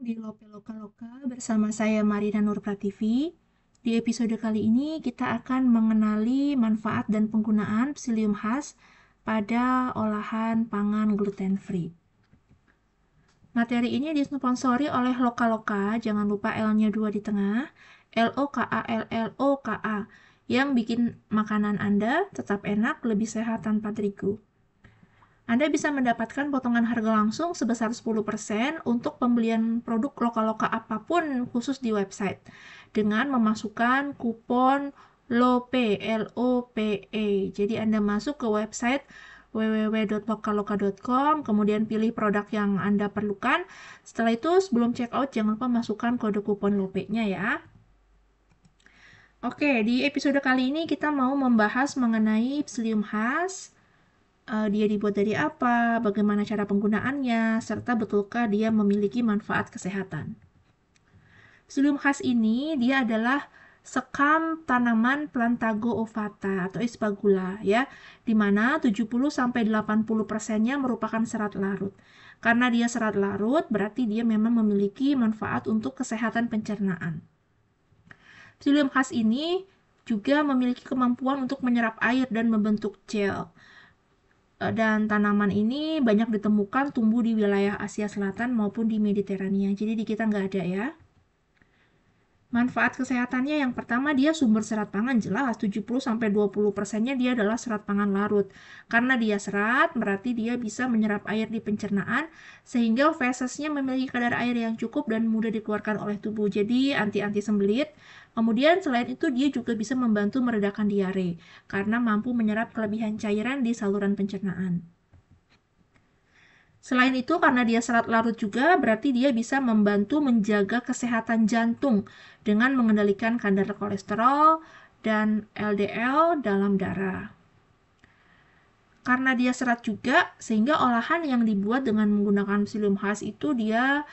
di Lope Loka bersama saya Marina Nur Prativi. Di episode kali ini kita akan mengenali manfaat dan penggunaan psyllium husk pada olahan pangan gluten free. Materi ini disponsori oleh Loka, jangan lupa L-nya 2 di tengah, LOKA, yang bikin makanan Anda tetap enak, lebih sehat tanpa terigu. Anda bisa mendapatkan potongan harga langsung sebesar 10% untuk pembelian produk Loka apapun khusus di website dengan memasukkan kupon LOPE, LOPE. Jadi Anda masuk ke website www.lokaloka.com, kemudian pilih produk yang Anda perlukan. Setelah itu, sebelum check out, jangan lupa masukkan kode kupon LOPE-nya ya. Oke, di episode kali ini kita mau membahas mengenai psyllium husk. Dia dibuat dari apa, bagaimana cara penggunaannya, serta betulkah dia memiliki manfaat kesehatan. Psyllium husk ini dia adalah sekam tanaman Plantago ovata atau Espagula ya, di mana 70-80%-nya merupakan serat larut. Karena dia serat larut, berarti dia memang memiliki manfaat untuk kesehatan pencernaan. Psyllium husk ini juga memiliki kemampuan untuk menyerap air dan membentuk gel. Dan tanaman ini banyak ditemukan tumbuh di wilayah Asia Selatan maupun di Mediterania. Jadi di kita nggak ada ya. Manfaat kesehatannya yang pertama, dia sumber serat pangan jelas, 70-20%-nya dia adalah serat pangan larut. Karena dia serat, berarti dia bisa menyerap air di pencernaan, sehingga fesesnya memiliki kadar air yang cukup dan mudah dikeluarkan oleh tubuh. Jadi anti sembelit. Kemudian selain itu dia juga bisa membantu meredakan diare, karena mampu menyerap kelebihan cairan di saluran pencernaan. Selain itu, karena dia serat larut juga, berarti dia bisa membantu menjaga kesehatan jantung dengan mengendalikan kadar kolesterol dan LDL dalam darah. Karena dia serat juga, sehingga olahan yang dibuat dengan menggunakan psyllium husk itu dia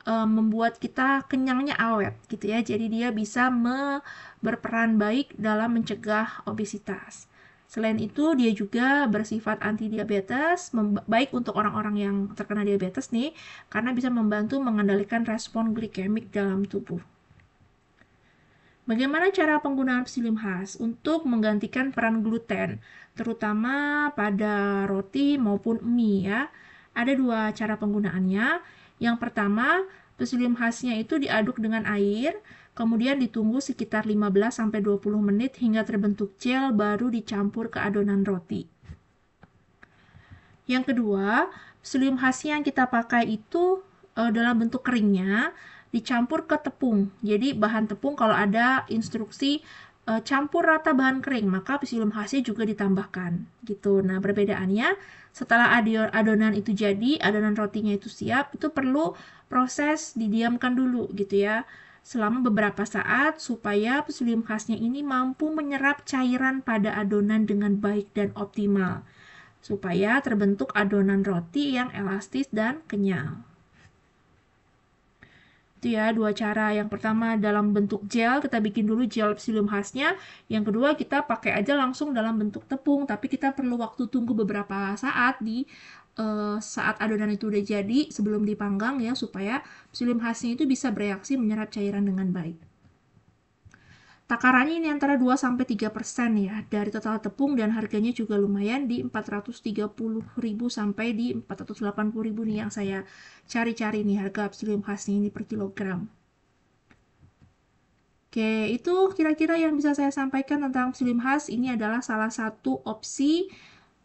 membuat kita kenyangnya awet gitu ya. Jadi dia bisa berperan baik dalam mencegah obesitas. Selain itu, dia juga bersifat anti-diabetes, baik untuk orang-orang yang terkena diabetes nih, karena bisa membantu mengendalikan respon glikemik dalam tubuh. Bagaimana cara penggunaan psyllium husk untuk menggantikan peran gluten, terutama pada roti maupun mie ya? Ada dua cara penggunaannya. Yang pertama, psyllium husk-nya itu diaduk dengan air, kemudian ditunggu sekitar 15-20 menit hingga terbentuk gel, baru dicampur ke adonan roti. Yang kedua, psyllium husk yang kita pakai itu dalam bentuk keringnya dicampur ke tepung. Jadi bahan tepung kalau ada instruksi campur rata bahan kering, maka psyllium husk juga ditambahkan gitu. Nah, perbedaannya setelah adonan itu jadi, adonan rotinya itu siap, itu perlu proses didiamkan dulu gitu ya, selama beberapa saat supaya psyllium husk-nya ini mampu menyerap cairan pada adonan dengan baik dan optimal, supaya terbentuk adonan roti yang elastis dan kenyal. Itu ya dua cara. Yang pertama dalam bentuk gel, kita bikin dulu gel psyllium husk-nya. Yang kedua kita pakai aja langsung dalam bentuk tepung, tapi kita perlu waktu tunggu beberapa saat di saat adonan itu udah jadi sebelum dipanggang ya, supaya psyllium husk-nya itu bisa bereaksi menyerap cairan dengan baik. Takarannya ini antara 2-3% ya dari total tepung, dan harganya juga lumayan di 430.000 sampai di 480.000 nih yang saya cari-cari nih harga psyllium husk-nya ini per kilogram. Oke, itu kira-kira yang bisa saya sampaikan tentang psyllium husk. Ini adalah salah satu opsi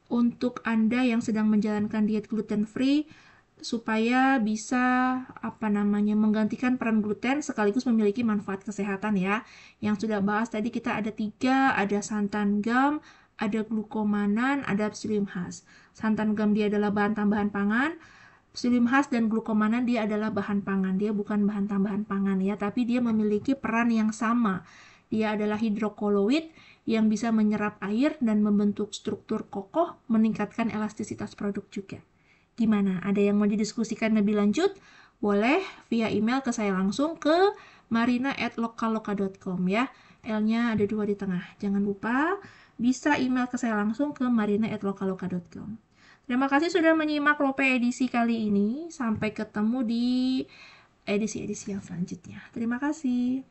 untuk Anda yang sedang menjalankan diet gluten free, supaya bisa menggantikan peran gluten sekaligus memiliki manfaat kesehatan ya. Yang sudah bahas tadi kita ada 3, ada santan gum, ada glukomanan, ada psyllium husk. Santan gum dia adalah bahan tambahan pangan, psyllium husk dan glukomanan dia adalah bahan pangan. Dia bukan bahan tambahan pangan ya, tapi dia memiliki peran yang sama. Dia adalah hidrokoloid yang bisa menyerap air dan membentuk struktur kokoh, meningkatkan elastisitas produk juga. Gimana? Ada yang mau didiskusikan lebih lanjut? Boleh via email ke saya langsung ke marina@lokaloka.com ya. L-nya ada 2 di tengah. Jangan lupa bisa email ke saya langsung ke marina@lokaloka.com. Terima kasih sudah menyimak Lope edisi kali ini. Sampai ketemu di edisi-edisi yang selanjutnya. Terima kasih.